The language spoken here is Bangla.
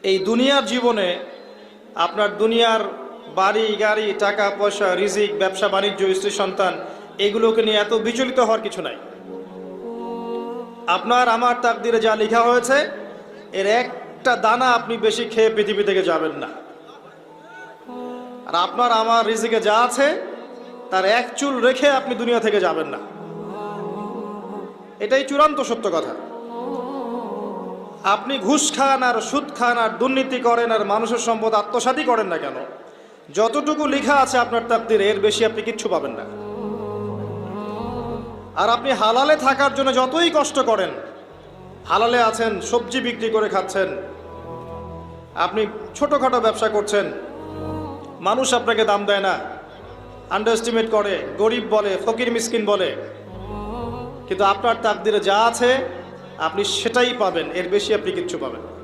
এই দুনিয়ার জীবনে আপনার দুনিয়ার বাড়ি গাড়ি টাকা পয়সা রিজিক ব্যবসা বাণিজ্য স্ত্রী সন্তান এগুলোকে নিয়ে এত বিচলিত হওয়ার কিছু নাই। আপনার আমার তাকদিরে যা লেখা হয়েছে এর একটা দানা আপনি বেশি খেয়ে পৃথিবী থেকে যাবেন না। আর আপনার আমার রিজিকে যা আছে তার এক চুল রেখে আপনি দুনিয়া থেকে যাবেন না। এটাই চূড়ান্ত সত্য কথা। আপনি ঘুষ খান আর সুদ খান আর দুর্নীতি করেন আর মানুষের সম্পদ আত্মসাৎই করেন না কেন, যতটুকু লেখা আছে আপনার তাকদিরে এর বেশি আপনি কিচ্ছু পাবেন না। আর আপনি হালালে থাকার জন্য যতই কষ্ট করেন, হালালে আছেন, সবজি বিক্রি করে খাচ্ছেন, আপনি ছোটোখাটো ব্যবসা করছেন, মানুষ আপনাকে দাম দেয় না, আন্ডারএস্টিমেট করে, গরিব বলে, ফকির মিসকিন বলে, কিন্তু আপনার তাকদিরে যা আছে আপনি সেটাই পাবেন, এর বেশি আপনি কিচ্ছু পাবেন না।